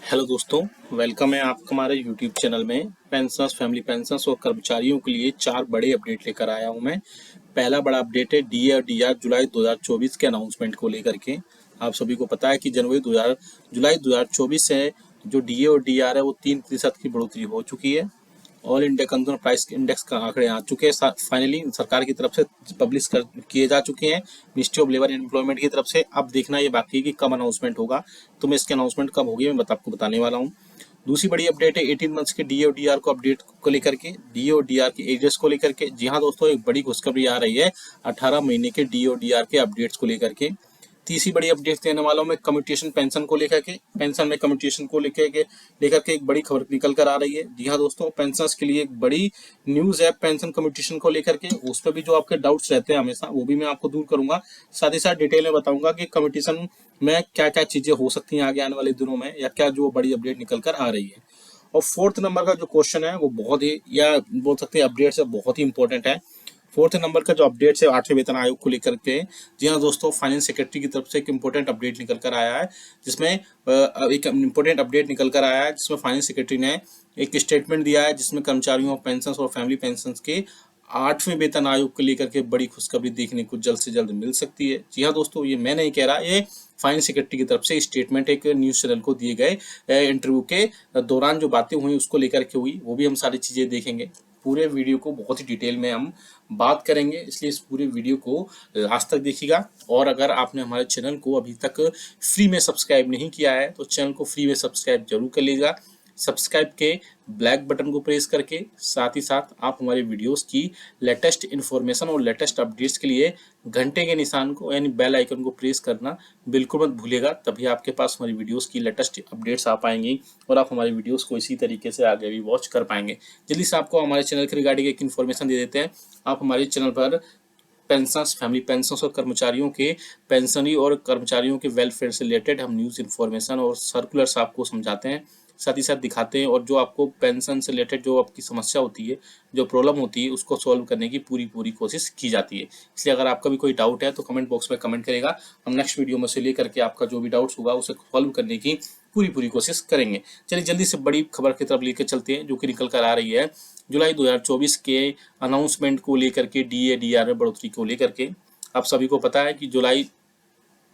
Hello दोस्तों, welcome है आपका हमारे यूट्यूब चैनल में। पेंशनर्स, फैमिली पेंशनर्स और कर्मचारियों के लिए चार बड़े अपडेट लेकर आया हूं मैं। पहला बड़ा अपडेट है डीए और डीआर जुलाई 2024 के अनाउंसमेंट को लेकर के। आप सभी को पता है कि जुलाई 2024 से जो डीए और डीआर है वो 3% की बढ़ोतरी हो चुकी है। All India consumer price index का आंकड़े आ चुके हैं, फाइनली सरकार की तरफ से पब्लिश कर किए जा चुके हैं, ministry of labour and employment की तरफ से। अब देखना ये बाकी है कि कब अनाउंसमेंट होगा, तो मैं इसके अनाउंसमेंट कब होगी मैं आपको बताने वाला हूँ। दूसरी बड़ी अपडेट है 18 मंथ्स के डीए और डीआर को अपडेट को लेकर के, डीए और डीआर के एरियर्स को लेकर के। जी हाँ दोस्तों, एक बड़ी खुशखबरी आ रही है 18 महीने के डीए और डीआर के अपडेट्स को लेकर के। तीसरी बड़ी अपडेट देने वाला हूं मैं कम्यूटेशन पेंशन को लेकर के। पेंशन में कम्यूटेशन को लेकर के एक बड़ी खबर निकल कर आ रही है। जी हाँ दोस्तों, पेंशनर्स के लिए एक बड़ी न्यूज है पेंशन कम्यूटेशन को लेकर के। उस पर भी जो आपके डाउट्स रहते हैं हमेशा, वो भी मैं आपको दूर करूंगा। साथ ही साथ डिटेल में बताऊंगा कि कम्यूटेशन में क्या क्या चीजें हो सकती हैं आगे आने वाले दिनों में, या क्या जो बड़ी अपडेट निकल कर आ रही है। और फोर्थ नंबर का जो क्वेश्चन है वो बहुत ही, या बोल सकते हैं अपडेट से बहुत ही इंपॉर्टेंट है। फोर्थ नंबर का जो अपडेट है 8वें वेतन आयोग को लेकर के। जी हाँ दोस्तों, फाइनेंस सेक्रेटरी की तरफ से एक इंपॉर्टेंट अपडेट निकल कर आया है, जिसमें एक इंपॉर्टेंट अपडेट निकल कर आया है जिसमें फाइनेंस सेक्रेटरी ने एक स्टेटमेंट दिया है, जिसमें कर्मचारियों पेंशन और फैमिली पेंशन के 8वें वेतन आयोग को लेकर के बड़ी खुशखबरी देखने को जल्द से जल्द मिल सकती है। जी हाँ दोस्तों, ये मैं नहीं कह रहा, ये फाइनेंस सेक्रेटरी की तरफ से स्टेटमेंट एक न्यूज चैनल को दिए गए इंटरव्यू के दौरान जो बातें हुई उसको लेकर के हुई, वो भी हम सारी चीजें देखेंगे। पूरे वीडियो को बहुत ही डिटेल में हम बात करेंगे, इसलिए इस पूरे वीडियो को लास्ट तक देखिएगा। और अगर आपने हमारे चैनल को अभी तक फ्री में सब्सक्राइब नहीं किया है तो चैनल को फ्री में सब्सक्राइब जरूर कर लीजिएगा। सब्सक्राइब के ब्लैक बटन को प्रेस करके, साथ ही साथ आप हमारे वीडियोस की लेटेस्ट इन्फॉर्मेशन और लेटेस्ट अपडेट्स के लिए घंटे के निशान को यानी बेल आइकन को प्रेस करना बिल्कुल मत भूलिएगा। तभी आपके पास हमारी वीडियोस की लेटेस्ट अपडेट्स आ पाएंगी और आप हमारी वीडियोस को इसी तरीके से आगे भी वॉच कर पाएंगे। जल्दी से आपको हमारे चैनल के रिगार्डिंग एक इन्फॉर्मेशन दे देते हैं। आप हमारे चैनल पर पेंशनर्स, फैमिली पेंशनर्स और कर्मचारियों के पेंशनरी और कर्मचारियों के वेलफेयर से रिलेटेड हम न्यूज़ इन्फॉर्मेशन और सर्कुलर्स आपको समझाते हैं, साथ ही साथ दिखाते हैं। और जो आपको पेंशन से रिलेटेड जो आपकी समस्या होती है, जो प्रॉब्लम होती है, उसको सॉल्व करने की पूरी कोशिश की जाती है। इसलिए अगर आपका भी कोई डाउट है तो कमेंट बॉक्स में कमेंट करेगा, हम नेक्स्ट वीडियो में से लेकर के आपका जो भी डाउट्स होगा उसे सॉल्व करने की पूरी कोशिश करेंगे। चलिए जल्दी से बड़ी खबर की तरफ लेकर चलते हैं, जो कि निकल कर आ रही है जुलाई 2024 के अनाउंसमेंट को लेकर के, डीए डीआर में बढ़ोतरी को लेकर के। आप सभी को पता है कि जुलाई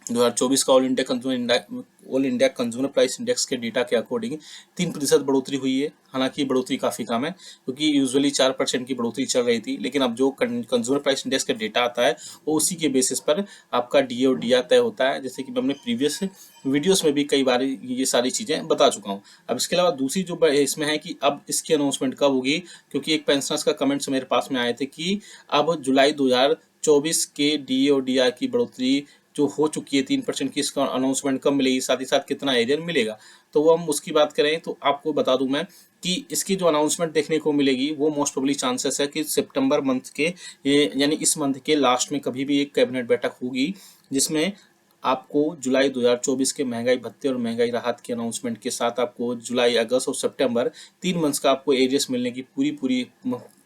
2024 का all India consumer price index के डेटा के अकॉर्डिंग 3% बढ़ोतरी हुई है। हालांकि बढ़ोतरी काफ़ी कम है, क्योंकि यूजुअली 4% की बढ़ोतरी चल रही थी, लेकिन अब जो कंज्यूमर प्राइस इंडेक्स का डेटा आता है वो उसी के बेसिस पर आपका डीए और डीआर तय होता है, जैसे कि मैं अपने प्रीवियस वीडियोस में भी कई बार ये सारी चीज़ें बता चुका हूँ। अब इसके अलावा दूसरी जो इसमें है कि अब इसकी अनाउंसमेंट कब होगी, क्योंकि एक पेंशनर्स का कमेंट्स मेरे पास में आए थे कि अब जुलाई 2024 के डीए और डीआर की बढ़ोतरी जो हो चुकी है 3% की, इसका अनाउंसमेंट कब मिलेगी, साथ ही साथ कितना एरियर मिलेगा, तो वो हम उसकी बात करें तो आपको बता दूं मैं कि इसकी जो अनाउंसमेंट देखने को मिलेगी वो मोस्ट प्रोबेबली चांसेस है कि सितंबर मंथ के यानी इस मंथ के लास्ट में कभी भी एक कैबिनेट बैठक होगी, जिसमें आपको जुलाई 2024 के महंगाई भत्ते और महंगाई राहत के अनाउंसमेंट के साथ आपको जुलाई, अगस्त और सितंबर 3 मंथ्स का आपको एरियस मिलने की पूरी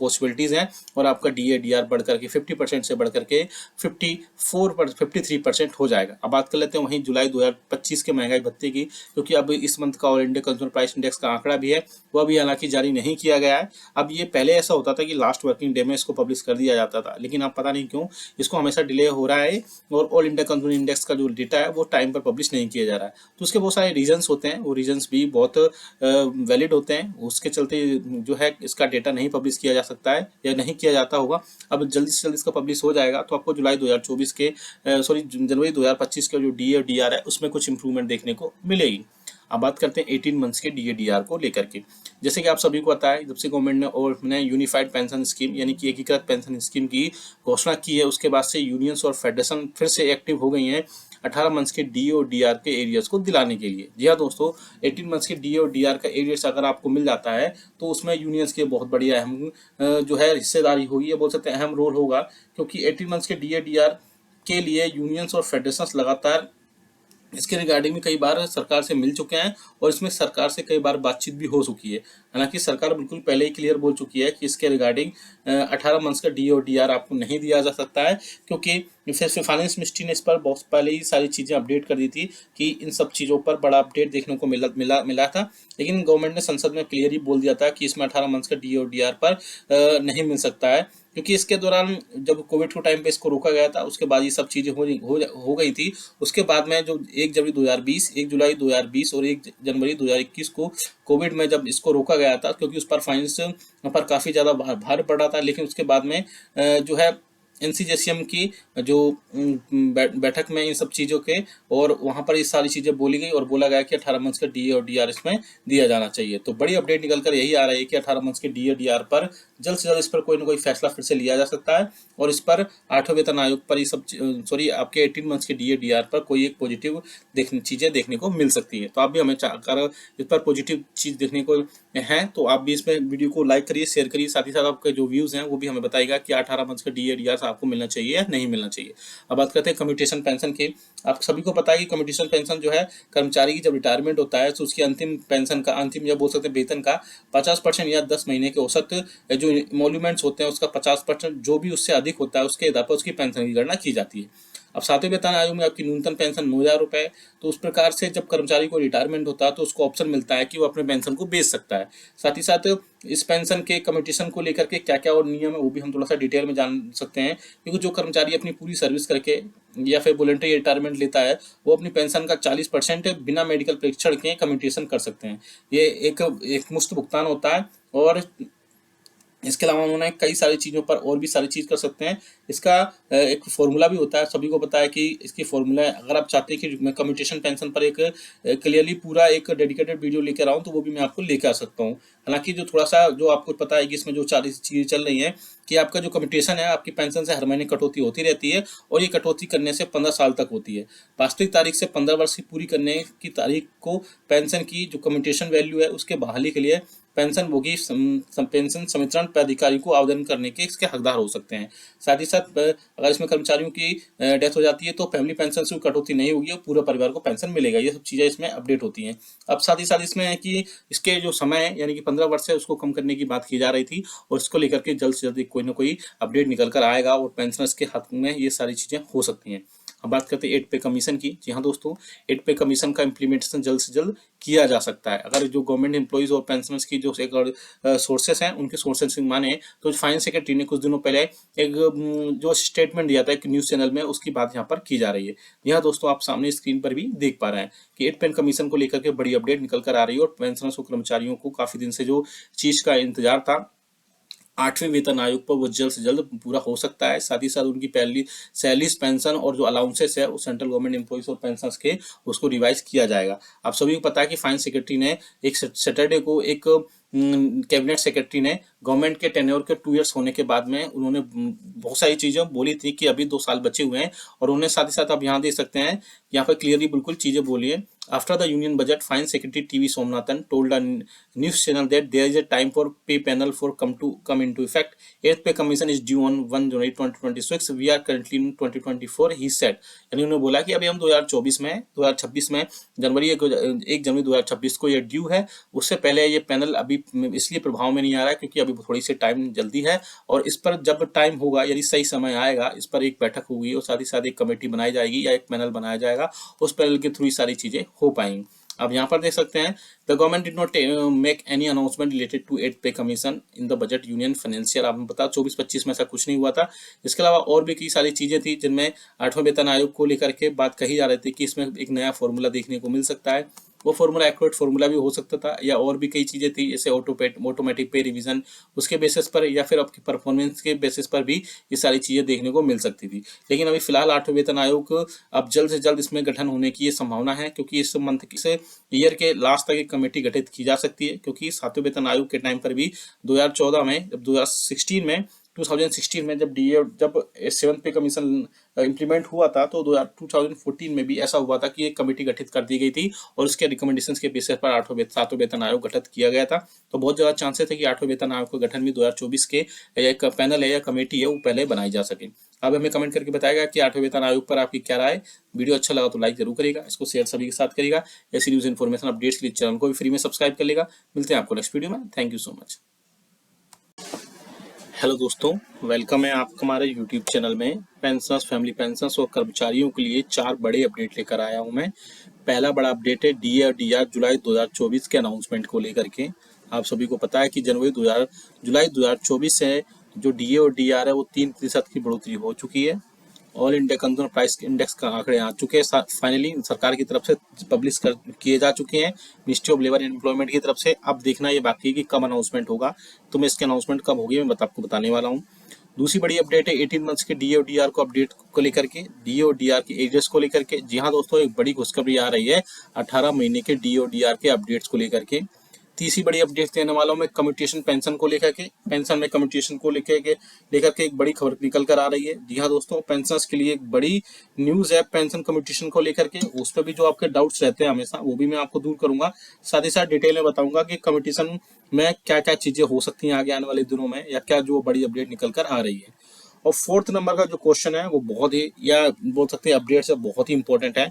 पॉसिबिलिटीज़ हैं। और आपका डीए डीआर बढ़ करके 50% से बढ़ करके 53% हो जाएगा। अब बात कर लेते हैं वहीं जुलाई 2025 के महंगाई भत्ते की, क्योंकि अब इस मंथ का all India consumer price index का आंकड़ा भी है, वह भी हालांकि जारी नहीं किया गया है। अब ये पहले ऐसा होता था कि लास्ट वर्किंग डे में इसको पब्लिश कर दिया जाता था, लेकिन अब पता नहीं क्यों इसको हमेशा डिले हो रहा है और ऑल इंडिया कंज्यूमर इंडेक्स का जो डेटा है वो टाइम पर पब्लिश नहीं किया जा रहा है। तो उसके बहुत सारे रीजंस होते हैं, वो रीजंस भी बहुत वैलिड होते हैं, उसके चलते जो है इसका डेटा नहीं पब्लिश किया जा सकता है या नहीं किया जाता होगा। अब जल्दी से जल्दी इसका पब्लिश हो जाएगा तो आपको जुलाई 2024 के जनवरी 2025 का जो डीए और डीआर है उसमें कुछ इंप्रूवमेंट देखने को मिलेगी। अब बात करते हैं 18 मंथ्स के डीए डीआर को लेकर के। जैसे कि आप सभी को पता है, जब से गवर्नमेंट ने यूनिफाइड पेंशन स्कीम यानी कि एकीकृत पेंशन स्कीम की घोषणा की है, उसके बाद से यूनियंस और फेडरेशन फिर से एक्टिव हो गई हैं 18 मंथ्स के डीए और डीआर के एरियर्स को दिलाने के लिए। जी हाँ दोस्तों, 18 मंथ्स के डीए और डीआर का एरियर्स अगर आपको मिल जाता है तो उसमें यूनियंस की बहुत बड़ी अहम जो है हिस्सेदारी होगी, बोल सकते हैं अहम रोल होगा, क्योंकि 18 मंथ्स के डीए डीआर के लिए यूनियंस और फेडरेशन लगातार इसके रिगार्डिंग भी कई बार सरकार से मिल चुके हैं और इसमें सरकार से कई बार बातचीत भी हो चुकी है। हालांकि सरकार बिल्कुल पहले ही क्लियर बोल चुकी है कि इसके रिगार्डिंग 18 मंथ्स का डी और डी आर आपको नहीं दिया जा सकता है, क्योंकि फिर फाइनेंस मिनिस्ट्री ने इस पर बहुत पहले ही सारी चीज़ें अपडेट कर दी थी कि इन सब चीज़ों पर बड़ा अपडेट देखने को मिला था। लेकिन गवर्नमेंट ने संसद में क्लियर ही बोल दिया था कि इसमें 18 मंथ्स का डी और डी आर पर नहीं मिल सकता है, क्योंकि इसके दौरान जब कोविड के टाइम पे इसको रोका गया था, उसके बाद ये सब चीज़ें हो गई थी। उसके बाद में जो 1 जनवरी 2020, 1 जुलाई 2020 और 1 जनवरी 2021 को कोविड में जब इसको रोका गया था, क्योंकि उस पर फाइनेंस पर काफ़ी ज़्यादा भार पड़ा था। लेकिन उसके बाद में जो है एनसीजेसीएम की जो बैठक में इन सब चीज़ों के और वहाँ पर ये सारी चीज़ें बोली गई और बोला गया कि 18 मंथ्स का डी और डी आर इसमें दिया जाना चाहिए। तो बड़ी अपडेट निकल कर यही आ रही है कि 18 मंथ्स के डी और डी आर पर जल्द से जल्द इस पर कोई ना कोई फैसला फिर से लिया जा सकता है और इस पर 8वें वेतन आयोग पर ये सब आपके 18 मंथ्स के डी और डी आर पर कोई एक पॉजिटिव चीज़ें देखने को मिल सकती है। तो आप भी हमें अगर इस पर पॉजिटिव चीज़ देखने को है तो आप भी इसमें वीडियो को लाइक करिए, शेयर करिए, साथ ही साथ आपके जो व्यूज़ हैं वो भी हमें बताइएगा कि 18 मंथ्स का डी और डी आर आपको मिलना चाहिए या नहीं मिलना चाहिए। अब बात करते हैं कम्यूटेशन पेंशन की। आप सभी को पता है कि कम्यूटेशन पेंशन जो है कर्मचारी की जब रिटायरमेंट होता है तो उसकी अंतिम पेंशन का, अंतिम या बोल सकते हैं वेतन का 50% या 10 महीने के औसत जो इमोल्यूमेंट्स होते हैं उसका 50%, जो भी उससे अधिक होता है उसके आधार पर उसकी पेंशन की गणना की जाती है। अब 7वें वेतन आयोग में आपकी न्यूनतम पेंशन 9,000 रुपये। तो उस प्रकार से जब कर्मचारी को रिटायरमेंट होता है तो उसको ऑप्शन मिलता है कि वो अपने पेंशन को बेच सकता है। साथ ही साथ इस पेंशन के कम्यूटेशन को लेकर के क्या क्या और नियम है वो भी हम थोड़ा सा डिटेल में जान सकते हैं, क्योंकि जो कर्मचारी अपनी पूरी सर्विस करके या फिर वॉलंटरी रिटायरमेंट लेता है वो अपनी पेंशन का 40% बिना मेडिकल परीक्षण के कम्यूटेशन कर सकते हैं। ये एक मुफ्त भुगतान होता है और इसके अलावा उन्होंने कई सारी चीज़ों पर और भी सारी चीज़ कर सकते हैं। इसका एक फॉर्मूला भी होता है, सभी को पता है कि इसकी फॉर्मूला अगर आप चाहते हैं कि मैं कम्यूटेशन पेंशन पर एक क्लियरली पूरा एक डेडिकेटेड वीडियो लेकर आऊँ तो वो भी मैं आपको लेकर आ सकता हूँ। हालांकि जो थोड़ा सा जो आपको पता है कि इसमें जो 40 चीज़ें चल रही हैं कि आपका जो कम्यूटेशन है आपकी पेंशन से हर महीने कटौती होती रहती है और ये कटौती करने से 15 साल तक होती है। वास्तविक तारीख से 15 वर्ष की पूरी करने की तारीख को पेंशन की जो कम्यूटेशन वैल्यू है उसके बहाली के लिए पेंशनभोगी पेंशन संवितरण प्राधिकारी को आवेदन करने के इसके हकदार हो सकते हैं। साथ ही साथ अगर इसमें कर्मचारियों की डेथ हो जाती है तो फैमिली पेंशन से कटौती नहीं होगी और पूरे परिवार को पेंशन मिलेगा। ये सब चीज़ें इसमें अपडेट होती हैं। अब साथ ही साथ इसमें है कि इसके जो समय है यानी कि 15 वर्ष है उसको कम करने की बात की जा रही थी और इसको लेकर के जल्द से जल्द कोई ना कोई अपडेट निकल कर आएगा और पेंशनर्स के हक में ये सारी चीज़ें हो सकती हैं। अब बात करते हैं 8 पे कमीशन की। जी हाँ दोस्तों, 8 पे कमीशन का इम्प्लीमेंटेशन जल्द से जल्द किया जा सकता है। अगर जो गवर्नमेंट एम्प्लॉइज और पेंशनर्स की जो एक सोर्सेस हैं उनके सोर्सेस से माने तो फाइनेंस सेक्रेटरी ने कुछ दिनों पहले एक जो स्टेटमेंट दिया था एक न्यूज़ चैनल में, उसकी बात यहाँ पर की जा रही है। यहाँ दोस्तों आप सामने स्क्रीन पर भी देख पा रहे हैं कि 8 पे कमीशन को लेकर के बड़ी अपडेट निकल कर आ रही है और पेंशनर्स और कर्मचारियों को काफ़ी दिन से जो चीज़ का इंतजार था 8वें वेतन आयोग पर वो जल्द से जल्द पूरा हो सकता है। साथ ही साथ उनकी पहली सैलरीज, पेंशन और जो अलाउंसेस है वो सेंट्रल गवर्नमेंट एम्प्लॉइज और पेंशनर्स के उसको रिवाइज किया जाएगा। आप सभी को पता है कि फाइनेंस सेक्रेटरी ने एक सैटरडे को एक कैबिनेट सेक्रेटरी ने गवर्नमेंट के टेन्योर के 2 इयर्स होने के बाद में उन्होंने बहुत सारी चीज़ें बोली थी कि अभी 2 साल बचे हुए हैं और उन्हें साथ ही साथ आप यहाँ देख सकते हैं, यहाँ पर क्लियरली बिल्कुल चीज़ें बोली है। After the union budget, Finance Secretary TV Somnathan told a news channel that there is a time for pay panel for come into effect. 8th pay commission is due on 1 January 2026. We are currently in 2024. He said. यानी उन्होंने बोला कि अभी हम 2024 में 2026 में जनवरी 1 जनवरी 2026 को ये ड्यू है। उससे पहले ये पैनल अभी इसलिए प्रभाव में नहीं आ रहा है क्योंकि अभी थोड़ी सी टाइम जल्दी है और इस पर जब टाइम होगा यदि सही समय आएगा इस पर एक बैठक होगी और साथ ही साथ एक कमेटी बनाई जाएगी या एक पैनल बनाया जाएगा, उस पैनल के थ्रू सारी चीज़ें हो पाएंगी। अब यहाँ पर देख सकते हैं the government did not make any announcement related to 8 pay commission in the budget union financial. आपको पता 24-25 में ऐसा कुछ नहीं हुआ था। इसके अलावा और भी कई सारी चीज़ें थी जिनमें 8वें वेतन आयोग को लेकर के बात कही जा रही थी कि इसमें एक नया फॉर्मूला देखने को मिल सकता है। वो फॉर्मूला एक्यूरेट फॉर्मूला भी हो सकता था या और भी कई चीज़ें थी जैसे ऑटोमेटिक पे रिवीजन उसके बेसिस पर या फिर आपकी परफॉर्मेंस के बेसिस पर भी ये सारी चीज़ें देखने को मिल सकती थी। लेकिन अभी फिलहाल 8वें वेतन आयोग अब जल्द से जल्द इसमें गठन होने की ये संभावना है क्योंकि इस मंथ से ईयर के लास्ट तक एक कमेटी गठित की जा सकती है, क्योंकि 7वें वेतन आयोग के टाइम पर भी 2014 में जब 2016 में 2016 में जब जब 7th पे कमीशन इम्प्लीमेंट हुआ था, तो 2014 में भी ऐसा हुआ था कि एक कमेटी गठित कर दी गई थी और उसके रिकमेंडेशंस के बेसिस पर 7वां वेतन आयोग गठित किया गया था। तो बहुत ज़्यादा चांसेस थे कि 8वें वेतन आयोग का गठन भी 2024 के एक पैनल है या कमेटी है वो पहले बनाई जा सके। अब हमें कमेंट करके बताएगा कि 8वें वेतन आयोग पर आपकी क्या राय। वीडियो अच्छा लगा तो लाइक जरूर करिएगा, इसको शेयर सभी के साथ करिएगा। ऐसी न्यूज़ इन्फॉर्मेशन अपडेट्स के लिए चैनल को भी फ्री में सब्सक्राइब कर लेगा। मिलते हैं आपको नेक्स्ट वीडियो में। Thank you so much. Hello दोस्तों, वेलकम है आपका हमारे यूट्यूब चैनल में। पेंशनर्स, फैमिली पेंशनर्स और कर्मचारियों के लिए 4 बड़े अपडेट लेकर आया हूं मैं। पहला बड़ा अपडेट है डीए और डीआर जुलाई 2024 के अनाउंसमेंट को लेकर के। आप सभी को पता है कि जुलाई 2024 से जो डीए और डीआर है वो 3% की बढ़ोतरी हो चुकी है। All India consumer price index का आंकड़े आ चुके हैं, फाइनली सरकार की तरफ से पब्लिश किए जा चुके हैं ministry of labour and employment की तरफ से। अब देखना ये बाकी है कि कब अनाउंसमेंट होगा, तो मैं इसके अनाउंसमेंट कब होगी मैं आपको बताने वाला हूँ। दूसरी बड़ी अपडेट है 18 मंथ्स के डीए और डीआर को अपडेट को लेकर के, डीए और डीआर के एजेस को लेकर के। जी हाँ दोस्तों, एक बड़ी खुशखबरी आ रही है 18 महीने के डीए और डीआर के अपडेट्स को लेकर के। तीसरी बड़ी अपडेट देने वाला हूं मैं कम्यूटेशन पेंशन को लेकर के। पेंशन में कम्यूटेशन को लेकर के एक बड़ी खबर निकल कर आ रही है। जी हाँ दोस्तों, पेंशनर्स के लिए एक बड़ी न्यूज है पेंशन कम्यूटेशन को लेकर के। उस पर भी जो आपके डाउट्स रहते हैं हमेशा, वो भी मैं आपको दूर करूंगा। साथ ही साथ डिटेल में बताऊंगा कि कम्यूटेशन में क्या क्या चीजें हो सकती हैं आगे आने वाले दिनों में, या क्या जो बड़ी अपडेट निकल कर आ रही है। और 4th नंबर का जो क्वेश्चन है वो बहुत ही, या बोल सकते हैं अपडेट है, बहुत ही इंपॉर्टेंट है।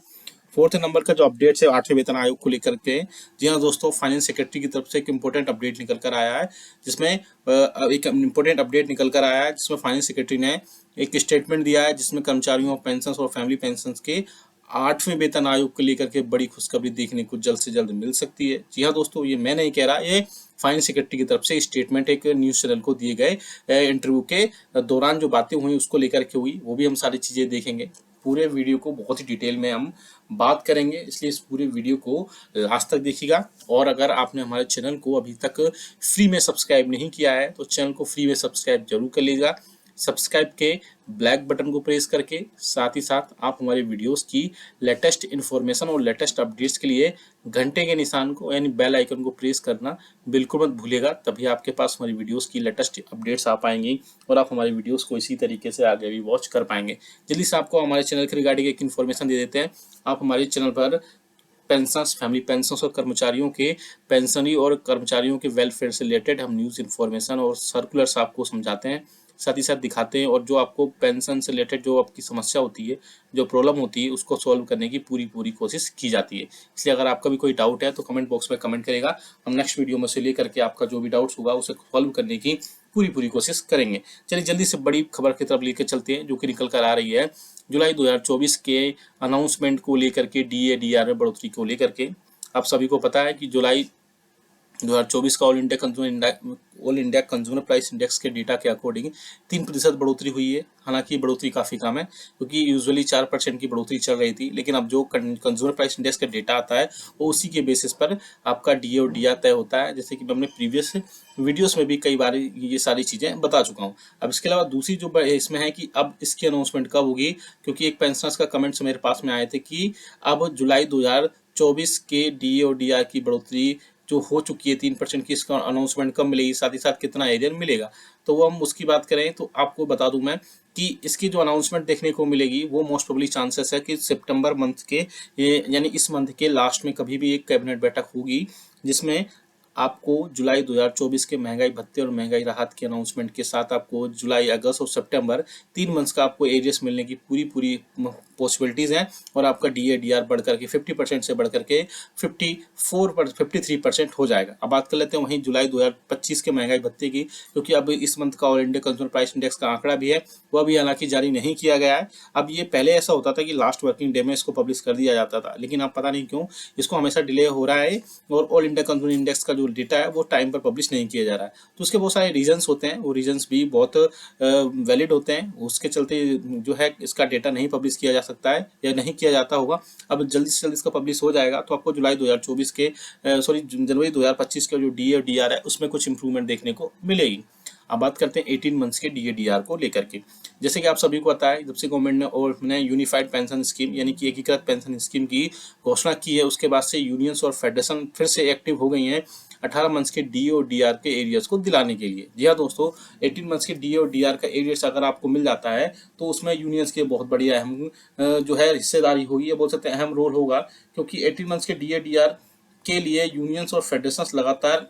4th नंबर का जो अपडेट है 8वें वेतन आयोग को लेकर के। जी हाँ दोस्तों, फाइनेंस सेक्रेटरी की तरफ से एक इंपॉर्टेंट अपडेट निकल कर आया है, जिसमें एक इंपॉर्टेंट अपडेट निकल कर आया है जिसमें फाइनेंस सेक्रेटरी ने एक स्टेटमेंट दिया है, जिसमें कर्मचारियों पेंशन और फैमिली पेंशन के 8वें वेतन आयोग को लेकर के बड़ी खुशखबरी देखने को जल्द से जल्द मिल सकती है। जी हाँ दोस्तों, ये मैं नहीं कह रहा, ये फाइनेंस सेक्रेटरी की तरफ से स्टेटमेंट एक न्यूज चैनल को दिए गए इंटरव्यू के दौरान जो बातें हुई उसको लेकर के हुई, वो भी हम सारी चीजें देखेंगे। पूरे वीडियो को बहुत ही डिटेल में हम बात करेंगे, इसलिए इस पूरे वीडियो को लास्ट तक देखिएगा। और अगर आपने हमारे चैनल को अभी तक फ्री में सब्सक्राइब नहीं किया है तो चैनल को फ्री में सब्सक्राइब जरूर कर लीजिएगा। सब्सक्राइब के ब्लैक बटन को प्रेस करके, साथ ही साथ आप हमारे वीडियोस की लेटेस्ट इन्फॉर्मेशन और लेटेस्ट अपडेट्स के लिए घंटे के निशान को यानी बेल आइकन को प्रेस करना बिल्कुल मत भूलिएगा। तभी आपके पास हमारी वीडियोस की लेटेस्ट अपडेट्स आ पाएंगी और आप हमारी वीडियोस को इसी तरीके से आगे भी वॉच कर पाएंगे। जल्दी से आपको हमारे चैनल के रिगार्डिंग एक इन्फॉर्मेशन दे देते हैं। आप हमारे चैनल पर पेंशनर्स, फैमिली पेंशनर्स और कर्मचारियों के पेंशनरी और कर्मचारियों के वेलफेयर से रिलेटेड हम न्यूज़ इन्फॉर्मेशन और सर्कुलर्स आपको समझाते हैं, साथ ही साथ दिखाते हैं, और जो आपको पेंशन से रिलेटेड जो आपकी समस्या होती है, जो प्रॉब्लम होती है, उसको सॉल्व करने की पूरी कोशिश की जाती है। इसलिए अगर आपका भी कोई डाउट है तो कमेंट बॉक्स में कमेंट करेगा, हम नेक्स्ट वीडियो में से लेकर के आपका जो भी डाउट्स होगा उसे सॉल्व करने की पूरी कोशिश करेंगे। चलिए जल्दी से बड़ी खबर की तरफ लेकर चलते हैं, जो कि निकल कर आ रही है जुलाई 2024 के अनाउंसमेंट को लेकर के, डीए डीआर में बढ़ोतरी को लेकर के। आप सभी को पता है कि जुलाई 2024 का all India consumer price index के डेटा के अकॉर्डिंग 3% बढ़ोतरी हुई है। हालांकि बढ़ोतरी काफ़ी कम है, क्योंकि यूजुअली 4% की बढ़ोतरी चल रही थी, लेकिन अब जो कंज्यूमर प्राइस इंडेक्स का डेटा आता है वो उसी के बेसिस पर आपका डीए और डीआर तय होता है, जैसे कि मैं अपने प्रीवियस वीडियोस में भी कई बार ये सारी चीज़ें बता चुका हूँ। अब इसके अलावा दूसरी जो इसमें है कि अब इसकी अनाउंसमेंट कब होगी, क्योंकि एक पेंशनर्स का कमेंट्स मेरे पास में आए थे कि अब जुलाई 2024 के डीए और डीआर की बढ़ोतरी जो हो चुकी है 3% की, इसका अनाउंसमेंट कब मिलेगी, साथ ही साथ कितना एरियर मिलेगा। तो वो हम उसकी बात करें तो आपको बता दूं मैं कि इसकी जो अनाउंसमेंट देखने को मिलेगी वो मोस्ट प्रोबेबली चांसेस है कि सितंबर मंथ के यानी इस मंथ के लास्ट में कभी भी एक कैबिनेट बैठक होगी, जिसमें आपको जुलाई 2024 के महंगाई भत्ते और महंगाई राहत के अनाउंसमेंट के साथ आपको जुलाई, अगस्त और सितंबर 3 मंथ्स का आपको एरियर्स मिलने की पूरी पॉसिबिलिटीज़ हैं, और आपका डीए डीआर बढ़ करके 50% से बढ़ करके 53% हो जाएगा। अब बात कर लेते हैं वहीं जुलाई 2025 के महंगाई भत्ते की, क्योंकि अब इस मंथ का all India consumer price index का आंकड़ा भी है, वह भी हालांकि जारी नहीं किया गया है। अब ये पहले ऐसा होता था कि लास्ट वर्किंग डे में इसको पब्लिश कर दिया जाता था, लेकिन अब पता नहीं क्यों इसको हमेशा डिले हो रहा है, और ऑल इंडिया कंज्यूमर इंडेक्स का जो डेटा है वो टाइम पर पब्लिश नहीं किया जा रहा है। तो उसके बहुत सारे रीजंस होते हैं, वो रीजंस भी बहुत वैलिड होते हैं, उसके चलते जो है इसका डेटा नहीं पब्लिश किया जा सकता है या नहीं किया जाता होगा। अब जल्दी से जल्दी इसका पब्लिश हो जाएगा तो आपको जुलाई 2024 के जनवरी 2025 का जो डीए और डीआर है उसमें कुछ इंप्रूवमेंट देखने को मिलेगी। अब बात करते हैं 18 मंथ्स के डीए डीआर को लेकर के। जैसे कि आप सभी को पता है, जब से गवर्नमेंट ने यूनिफाइड पेंशन स्कीम यानी कि एकीकृत पेंशन स्कीम की घोषणा की है, उसके बाद से यूनियंस और फेडरेशन फिर से एक्टिव हो गई हैं 18 मंथ्स के डी और डी आर के एरियर्स को दिलाने के लिए। जी हाँ दोस्तों, 18 मंथ्स के डी और डी आर का एरियर्स अगर आपको मिल जाता है तो उसमें यूनियंस की बहुत बड़ी अहम जो है हिस्सेदारी होगी, या बोल सकते हैं अहम रोल होगा, क्योंकि 18 मंथ्स के डी और डी आर के लिए यूनियंस और फेडरेशंस लगातार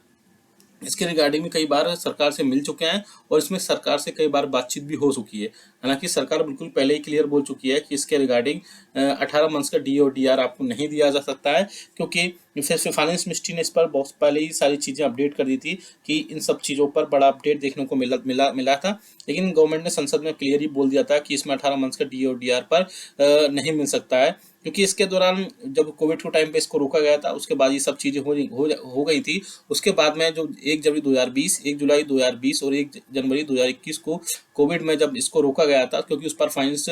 इसके रिगार्डिंग में कई बार सरकार से मिल चुके हैं और इसमें सरकार से कई बार बातचीत भी हो चुकी है। हालांकि सरकार बिल्कुल पहले ही क्लियर बोल चुकी है कि इसके रिगार्डिंग 18 मंथ्स का डी और डी आर आपको नहीं दिया जा सकता है, क्योंकि फिर फाइनेंस मिनिस्ट्री ने इस पर बहुत पहले ही सारी चीज़ें अपडेट कर दी थी कि इन सब चीज़ों पर बड़ा अपडेट देखने को मिला था। लेकिन गवर्नमेंट ने संसद में क्लियर ही बोल दिया था कि इसमें 18 मंथ्स का डी और डी आर पर नहीं मिल सकता है, क्योंकि इसके दौरान जब कोविड के टाइम पे इसको रोका गया था, उसके बाद ये सब चीज़ें हो गई थी। उसके बाद में जो 1 जनवरी 2020, 1 जुलाई 2020 और 1 जनवरी 2021 को कोविड में जब इसको रोका गया था, क्योंकि उस पर फाइनेंस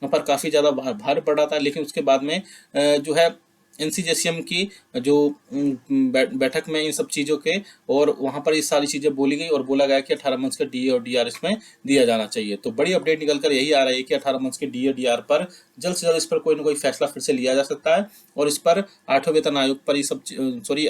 पर काफ़ी ज़्यादा भार पड़ा था। लेकिन उसके बाद में जो है एनसीजेसीएम की जो बैठक में इन सब चीज़ों के और वहाँ पर ये सारी चीज़ें बोली गई और बोला गया कि 18 मंथ्स का डी और डी आर इसमें दिया जाना चाहिए। तो बड़ी अपडेट निकल कर यही आ रही है कि 18 मंथ्स के डी और डी आर पर जल्द से जल्द इस पर कोई ना कोई फैसला फिर से लिया जा सकता है और इस पर 8वें वेतन आयोग पर ये सब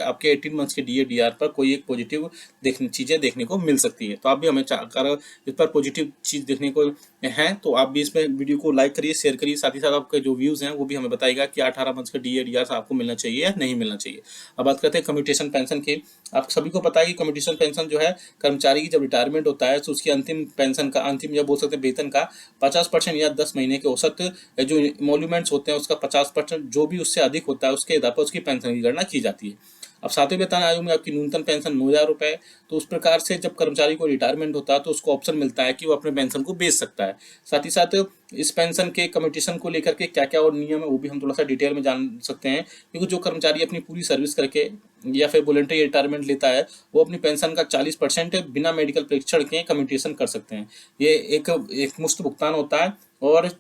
आपके 18 मंथ्स के डी और डी आर पर कोई एक पॉजिटिव चीज़ें देखने को मिल सकती है। तो आप भी हमें अगर इस पर पॉजिटिव चीज़ देखने को है तो आप भी इसमें वीडियो को लाइक करिए, शेयर करिए, साथ ही साथ आपके जो व्यूज़ हैं वो भी हमें बताइएगा कि 18 मंथ्स का डी और डी आर आपको मिलना चाहिए या नहीं मिलना चाहिए। अब बात करते हैं कम्यूटेशन पेंशन की। आप सभी को पता है कि कम्यूटेशन पेंशन जो है कर्मचारी की जब रिटायरमेंट होता है तो उसकी अंतिम पेंशन का, अंतिम या बोल सकते हैं वेतन का 50% या 10 महीने के औसत जो इमोल्यूमेंट्स होते हैं उसका 50%, जो भी उससे अधिक होता है उसके आधार पर उसकी पेंशन की गणना की जाती है। अब 7वें वेतन आयोग में आपकी न्यूनतम पेंशन 9,000 रुपये। तो उस प्रकार से जब कर्मचारी को रिटायरमेंट होता है तो उसको ऑप्शन मिलता है कि वो अपने पेंशन को बेच सकता है। साथ ही साथ इस पेंशन के कम्यूटेशन को लेकर के क्या क्या और नियम है वो भी हम थोड़ा सा डिटेल में जान सकते हैं, क्योंकि जो कर्मचारी अपनी पूरी सर्विस करके या फिर वॉलंटरी रिटायरमेंट लेता है वो अपनी पेंशन का 40% बिना मेडिकल परीक्षण के कम्यूटेशन कर सकते हैं। ये एक मुफ्त भुगतान होता है और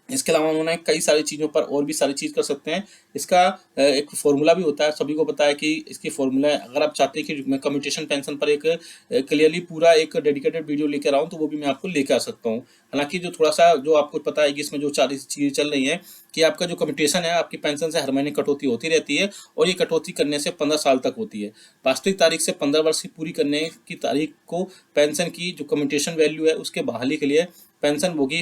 इसके अलावा उन्होंने कई सारी चीज़ों पर और भी सारी चीज़ कर सकते हैं। इसका एक फॉर्मूला भी होता है, सभी को पता है कि इसकी फॉर्मूला है। अगर आप चाहते हैं कि मैं कम्यूटेशन पेंशन पर एक क्लियरली पूरा एक डेडिकेटेड वीडियो लेकर आऊँ तो वो भी मैं आपको लेकर आ सकता हूँ। हालांकि जो थोड़ा सा जो आपको पता है कि इसमें जो 40 चीज़ें चल रही हैं कि आपका जो कम्यूटेशन है आपकी पेंशन से हर महीने कटौती होती रहती है और ये कटौती करने से 15 साल तक होती है। वास्तविक तारीख से 15 वर्ष की पूरी करने की तारीख को पेंशन की जो कम्यूटेशन वैल्यू है उसके बहाली के लिए पेंशनभोगी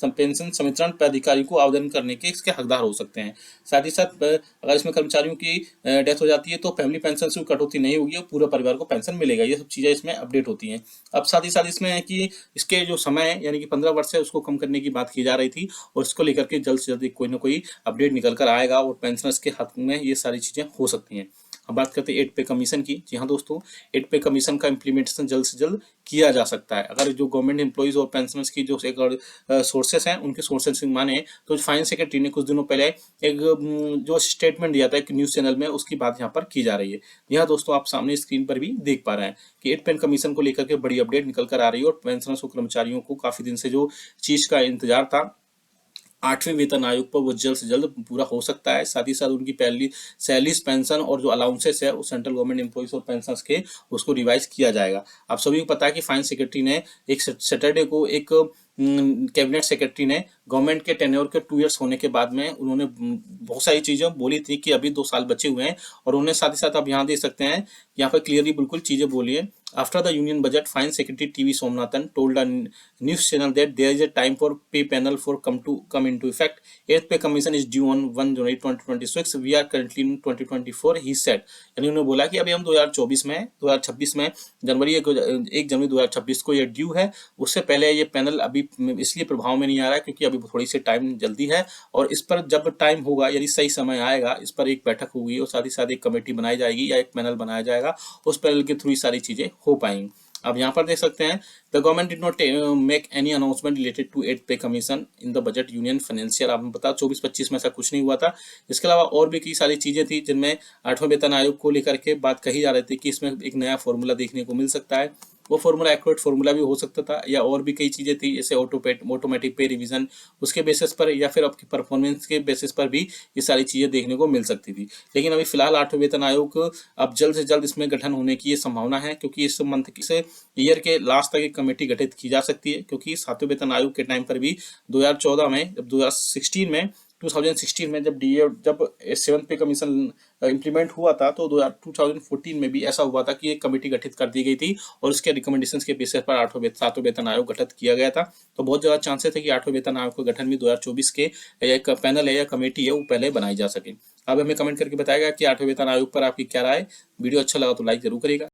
पेंशन संवितरण प्राधिकारी को आवेदन करने के इसके हकदार हो सकते हैं। साथ ही साथ अगर इसमें कर्मचारियों की डेथ हो जाती है तो फैमिली पेंशन से कटौती नहीं होगी और पूरे परिवार को पेंशन मिलेगा। ये सब चीज़ें इसमें अपडेट होती हैं। अब साथ ही साथ इसमें है कि इसके जो समय है यानी कि 15 वर्ष है उसको कम करने की बात की जा रही थी और इसको लेकर के जल्द से जल्द कोई ना कोई अपडेट निकल कर आएगा और पेंशनर्स के हक में ये सारी चीज़ें हो सकती हैं। अब बात करते हैं 8 पे कमीशन की। जी हाँ दोस्तों, 8 पे कमीशन का इम्प्लीमेंटेशन जल्द से जल्द किया जा सकता है। अगर जो गवर्नमेंट एम्प्लॉइज और पेंशनर्स की जो एक सोर्सेस हैं उनके सोर्सेस से माने तो फाइनेंस सेक्रेटरी ने कुछ दिनों पहले एक जो स्टेटमेंट दिया था एक न्यूज़ चैनल में, उसकी बात यहाँ पर की जा रही है। जी हाँ दोस्तों, आप सामने स्क्रीन पर भी देख पा रहे हैं कि 8 पे कमीशन को लेकर के बड़ी अपडेट निकल कर आ रही है और पेंशनर्स और कर्मचारियों को काफ़ी दिन से जो चीज़ का इंतजार था 8वें वेतन आयोग पर वो जल्द से जल्द पूरा हो सकता है। साथ ही साथ उनकी पहली सैलरीज, पेंशन और जो अलाउंसेस है वो सेंट्रल गवर्नमेंट एम्प्लॉइज और पेंशनर्स के उसको रिवाइज किया जाएगा। आप सभी को पता है कि फाइनेंस सेक्रेटरी ने एक सैटरडे को एक कैबिनेट सेक्रेटरी ने गवर्नमेंट के टेन्योर के 2 इयर्स होने के बाद में उन्होंने बहुत सारी चीज़ें बोली थी कि अभी 2 साल बचे हुए हैं और उन्हें साथ ही साथ आप यहाँ देख सकते हैं, यहाँ पर क्लियरली बिल्कुल चीज़ें बोली है। After the union budget, Finance Secretary TV Somnathan told a news channel that there is a time for pay panel for come into effect. 8th pay commission is due on 1 January 2026. We are currently in 2024. He said. यानी उन्होंने बोला कि अभी हम 2024 में 2026 में जनवरी 1 जनवरी 2026 को ये ड्यू है। उससे पहले ये पैनल अभी इसलिए प्रभाव में नहीं आ रहा है क्योंकि अभी थोड़ी सी टाइम जल्दी है और इस पर जब टाइम होगा यदि सही समय आएगा इस पर एक बैठक होगी और साथ ही साथ एक कमेटी बनाई जाएगी या एक पैनल बनाया जाएगा, उस पैनल के थ्रू ही सारी चीज़ें हो पाएंगी। अब यहाँ पर देख सकते हैं the government did not make any announcement related to 8 pay commission in the budget union financial. आपको पता 24-25 में ऐसा कुछ नहीं हुआ था। इसके अलावा और भी कई सारी चीज़ें थी जिनमें 8वें वेतन आयोग को लेकर के बात कही जा रही थी कि इसमें एक नया फॉर्मूला देखने को मिल सकता है। वो फॉर्मूला एक्यूरेट फॉर्मूला भी हो सकता था या और भी कई चीज़ें थी जैसे ऑटोमेटिक पे रिवीजन उसके बेसिस पर या फिर आपकी परफॉर्मेंस के बेसिस पर भी ये सारी चीज़ें देखने को मिल सकती थी। लेकिन अभी फिलहाल 8वें वेतन आयोग अब जल्द से जल्द इसमें गठन होने की ये संभावना है क्योंकि इस मंथ से ईयर के लास्ट तक एक कमेटी गठित की जा सकती है क्योंकि 7वें वेतन आयोग के टाइम पर भी 2014 में जब 2016 में 2016 में जब जब 7th पे कमीशन इम्प्लीमेंट हुआ था तो 2014 में भी ऐसा हुआ था कि एक कमेटी गठित कर दी गई थी और उसके रिकमेंडेशंस के बेसिस पर 7वां वेतन आयोग गठित किया गया था। तो बहुत ज़्यादा चांसेस है कि 8वें वेतन आयोग का गठन भी 2024 के एक पैनल है या कमेटी है वो पहले बनाई जा सके। अब हमें कमेंट करके बताएगा कि 8वें वेतन आयोग पर आपकी क्या राय। वीडियो अच्छा लगा तो लाइक जरूर करिएगा।